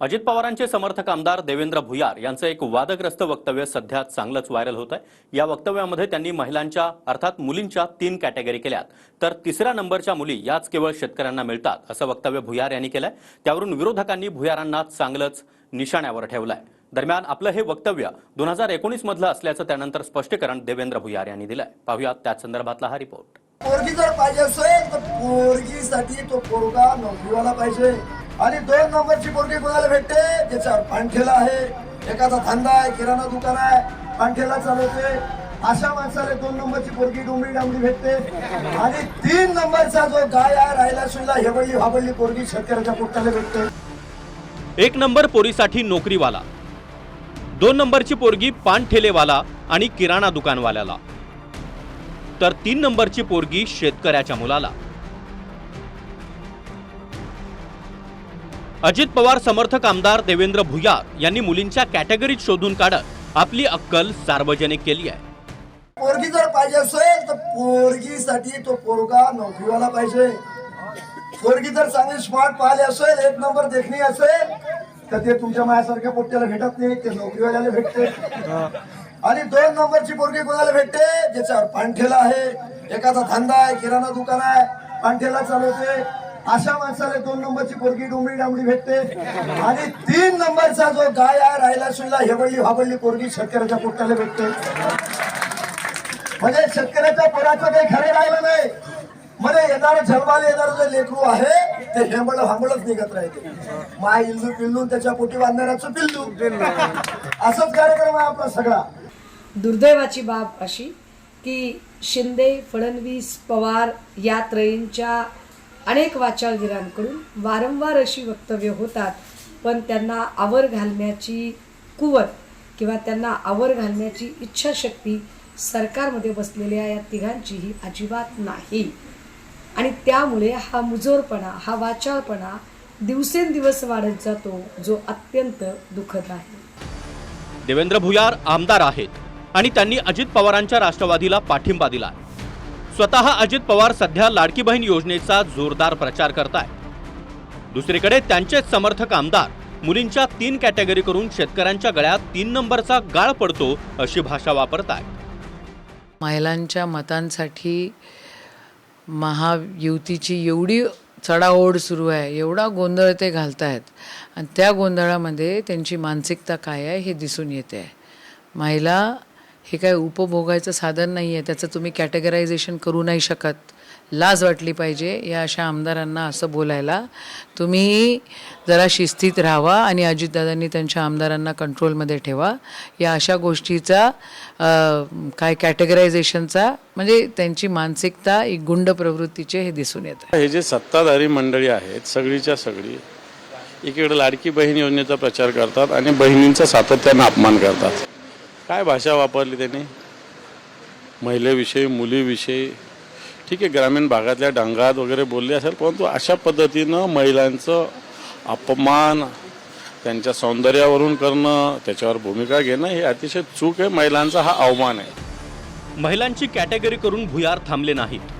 अजित पवारांचे समर्थक आमदार देवेंद्र भुयार यांचं एक वादग्रस्त वक्तव्य सध्या चांगलंच व्हायरल होत आहे। या वक्तव्यामध्ये त्यांनी महिलांच्या अर्थात मुलींच्या 3 कॅटेगरी केल्यात, तर तिसऱ्या नंबरच्या मुली याच केवळ शेतकऱ्यांना मिळतात असं वक्तव्य भुयार यांनी केलंय। त्यावरून विरोधकांनी भुयारांना चांगलंच निशाण्यावर ठेवलंय। दरम्यान आपलं हे वक्तव्य 2019 मधलं असल्याचं त्यानंतर स्पष्टीकरण देवेंद्र भुयार यांनी दिलंय। पाहूयात त्या संदर्भातला हा रिपोर्ट। पोरगी जर पाहिजे असेल तर पोरगीसाठी तो पोरगा नोकरीवाला पाहिजे आणि 2 नंबरची पोरगी कोणाला भेटते ज्याच्यावर पांठेला आहे, एखादा धंदा आहे, किराणा दुकान आहे, पांठेला चालवते, अशा माणसाला 2 नंबरची पोरगी डोंबरी डांबरी भेटते आणि 3 नंबरचा जो गाय आहे राहिला सुद्धा हेबळली भाबळली पोरगी शेतकऱ्याच्या पोटाला भेटते। 1 नंबर पोरीसाठी नोकरीवाला, 2 नंबरची पोरगी पान ठेलेवाला आणि किराणा दुकानवाल्याला, तर 3 नंबरची पोरगी शेतकऱ्याच्या मुलाला। अजित पवार समर्थक आमदार देवेंद्र भुयार यांनी मुलींच्या कॅटेगरीत शोधून काढत आपली अक्कल सार्वजनिक केली आहे। पोरगी जर पाहिजे असेल तर पोरगीसाठी तो पोरगा नोकरीवाला पाहिजे। पोरगी जर चांगली स्मार्ट पाहिली असेल, 1 नंबर देखणी असेल तर ते तुमच्या माझ्यासारख्या पोट्याला भेटत नाही, ते नोकरीवाल्याला भेटते आणि 2 नंबरची पोरगी कोणाला भेटते ज्याच्यावर पांठेला आहे, एखादा धंदा आहे, किराणा दुकान आहे, पांठेला चालवते, अशा माणसाला 2 नंबरची पोरगी डोंबरी डांबरी भेटते आणि 3 नंबरचा जो गाय आहे राहिला सुद्धा हेबळली भाबळली पोरगी शेतकऱ्याच्या पोटाला भेटते। म्हणजे शेतकऱ्याच्या पोराचं काही खरे राहिलं नाही। मध्ये येणार झलवाले येणार जे लेकरू आहे ते हेंबळ हांबळच निघत राहते। माय इल्लू पिल्लू त्याच्या पोटी बांधणाऱ्याचं पिल्लू, असंच कार्यक्रम आहे आपला सगळा। दुर्दैवाची बाब अशी की शिंदे, फडणवीस, पवार या त्रयींच्या अनेक वाचाळगिरांकडून वारंवार अशी वक्तव्य होतात, पण त्यांना आवर घालण्याची कुवत किंवा त्यांना आवर घालण्याची इच्छाशक्ती सरकारमध्ये बसलेल्या या तिघांचीही अजिबात नाही आणि त्यामुळे हा मुजोरपणा, हा वाचाळपणा दिवसेंदिवस वाढत जातो, जो अत्यंत दुःखद आहे। देवेंद्र भुयार आमदार आहेत आणि त्यांनी अजित पवारांच्या राष्ट्रवादीला पाठिंबा दिला। स्वतः अजित पवार सध्या लाडकी बहीण योजनेचा जोरदार प्रचार करतायत। दुसरीकडे त्यांचेच समर्थक आमदार मुलींच्या 3 कॅटेगरी करून शेतकऱ्यांच्या गळ्यात 3 नंबरचा गाळ पडतो अशी भाषा वापरतायत। महिलांच्या मतांसाठी महायुतीची एवढी चढाओढ सुरू आहे, एवढा गोंधळ ते घालतायत आणि त्या गोंधळामध्ये त्यांची मानसिकता काय आहे हे दिसून येते आहे। महिला हे काय उपभोगायचं साधन नाही आहे, त्याचं तुम्ही कॅटेगरायझेशन करू नाही शकत। लाज वाटली पाहिजे या अशा आमदारांना असं बोलायला। तुम्ही जरा शिस्तीत राहावा आणि अजितदादांनी त्यांच्या आमदारांना कंट्रोलमध्ये ठेवा। या अशा गोष्टीचा काय कॅटेगरायझेशनचा म्हणजे त्यांची मानसिकता एक गुंड प्रवृत्तीचे हे दिसून येतं। हे जे सत्ताधारी मंडळी आहेत सगळीच्या सगळी एकीकडे लाडकी बहीण योजनेचा प्रचार करतात आणि बहिणींचा सातत्यानं अपमान करतात। काय भाषा वापरली त्यांनी महिलेविषयी, मुलीविषयी, ठीक आहे ग्रामीण भागातल्या डांगात वगैरे बोलले असेल, परंतु अशा पद्धतीनं महिलांचं अपमान त्यांच्या सौंदर्यावरून करणं, त्याच्यावर भूमिका घेणं हे अतिशय चूक आहे। महिलांचा हा अवमान आहे। महिलांची कॅटेगरी करून भुयार थांबले नाहीत,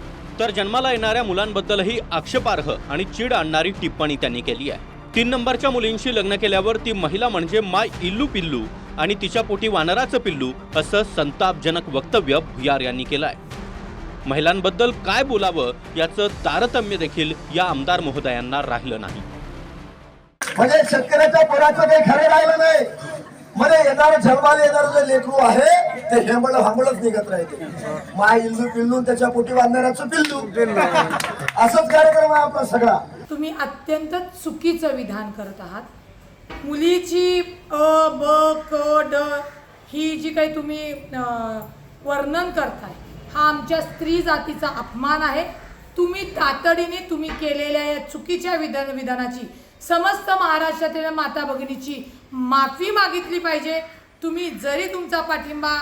तर जन्माला येणाऱ्या मुलांबद्दलही आक्षेपार्ह आणि चीड आणणारी टिप्पणी त्यांनी केली आहे। 3 नंबरच्या मुलींशी लग्न केल्यावर ती महिला म्हणजे माय इल्लू पिल्लू आणि तिच्या पोटी वानराचं पिल्लू असं संतापजनक वक्तव्य भुयार यांनी केलं आहे। महिलांबद्दल काय बोलावं याचं तारतम्य देखील या आमदार महोदयांना राहिलं नाही। म्हणजे शेतकऱ्याच्या पोराचं काही खरे राहिलं नाही। मध्ये येणार झलवाले येणार जे लेकरू आहे ते हेंबळ हांबळच निघत राहते। माय इल्लू पिल्लू त्याच्या पोटी बांधणाऱ्याचं पिल्लू, असंच कार्यक्रम आहे आपला सगळा। तुम्ही अत्यंत चुकीचं विधान करत आहात। मुलीची अ, ब, क, ड ही जी काही तुम्ही वर्णन करताय हा आमच्या स्त्री जातीचा अपमान आहे। तुम्ही तातडीने तुम्ही केलेल्या या चुकीच्या विधानाची समस्त महाराष्ट्रातील माता भगिनीची माफी मागितली पाहिजे। तुम्ही जरी तुमचा पाठिंबा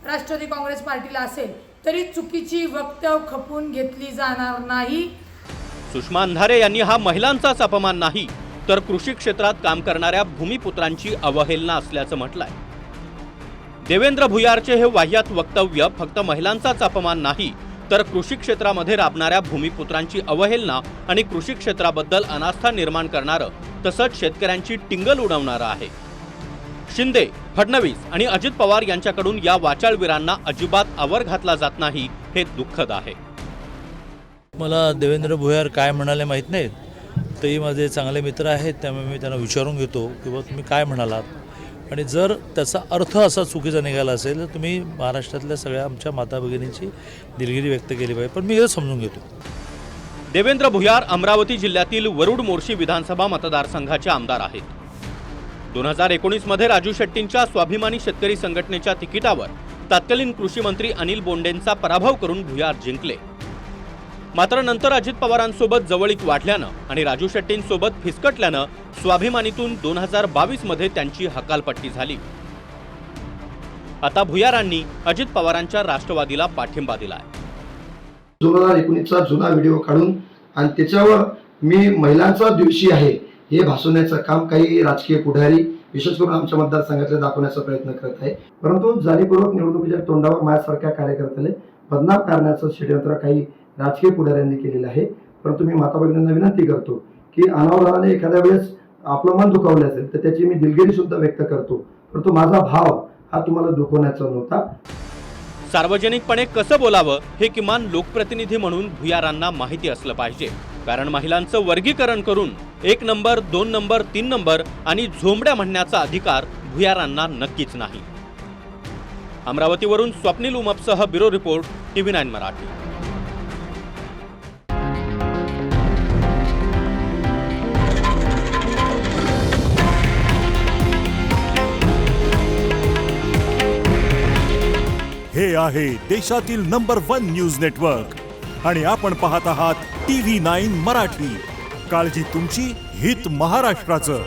राष्ट्रवादी काँग्रेस पार्टीला असेल तरी चुकीची वक्तव्य खपून घेतली जाणार नाही। सुषमा अंधारे यांनी हा महिलांचाच अपमान नाही तर कृषी क्षेत्रात काम करणाऱ्या भूमिपुत्रांची अवहेलना असल्याचं म्हटलंय। देवेंद्र भुयारचे हे वाह्यात वक्तव्य फक्त महिलांचाच अपमान नाही तर कृषी क्षेत्रामध्ये राबणाऱ्या भूमिपुत्रांची अवहेलना आणि कृषी क्षेत्राबद्दल अनास्था निर्माण करणारं तसंच शेतकऱ्यांची टिंगल उडवणारं आहे. शिंदे, फडणवीस आणि अजित पवार यांच्याकडून या वाचाळवीरांना अजिबात आवर घातला जात नाही, हे दुःखद आहे. मला देवेंद्र भुयार काय म्हणाले माहीत नाहीत. तेही माझे चांगले मित्र आहेत, त्यामुळे मी त्यांना विचारून घेतो की बाबा तुम्ही काय म्हणालात, आणि जर त्याचा अर्थ असा चुकीचा निघाला असेल तर तुम्ही महाराष्ट्रातल्या सगळ्या आमच्या माता भगिनींची दिलगिरी व्यक्त केली पाहिजे, पण मी हे समजून घेतो. देवेंद्र भुयार अमरावती जिल्ह्यातील वरुड मोर्शी विधानसभा मतदारसंघाचे आमदार आहेत. 2019 मध्ये राजू शेट्टींच्या स्वाभिमानी शेतकरी संघटनेच्या तिकिटावर तत्कालीन कृषी मंत्री अनिल बोंडेंचा पराभव करून भुयार जिंकले. मात्र नंतर अजित पवारांसोबत जवळीक वाढल्यानं आणि राजू शेट्टींसोबत फिसकटल्यानं स्वाभिमानीतून 2022 मध्ये त्यांची हकालपट्टी झाली. आता भुयारांनी अजित पवारांच्या राष्ट्रवादीला पाठिंबा दिलाय. 2019चा जुना व्हिडिओ काढून आणि त्याच्यावर मी महिलांचा दिवशी आहे हे भासवण्याचं काम काही राजकीय पुढारी विशेष करून आमच्या मतदारसंघातले दाखवण्याचा प्रयत्न करत आहे. परंतु जाणीवपूर्वक निवडणुकीच्या तोंडावर माझ्यासारख्या कार्यकर्त्याला बदनाम करण्याचं षडयंत्र काही राजकीय पुढाऱ्यांनी केलेलं आहे. परंतु मी माता भगिनींना विनंती करतो की अनावधानाने एखाद्या वेळेस आपलं मन दुखावलं असेल तर त्याची मी दिलगिरी सुद्धा व्यक्त करतो, परंतु माझा भाव हा तुम्हाला दुखवण्याचा नव्हता. सार्वजनिकपणे कसं बोलावं हे किमान लोकप्रतिनिधी म्हणून भुयारांना माहिती असलं पाहिजे, कारण महिलांचं वर्गीकरण करून 1 नंबर, 2 नंबर, 3 नंबर आणि झोंबड्या म्हणण्याचा अधिकार भुयारांना नक्कीच नाही. अमरावतीवरून स्वप्नील उमपसह ब्युरो रिपोर्ट, TV9 मराठी. हे आहे देशातील नंबर 1 न्यूज नेटवर्क आणि आपण पाहत आहात TV9 मराठी. काळजी तुमची, हित महाराष्ट्राचं.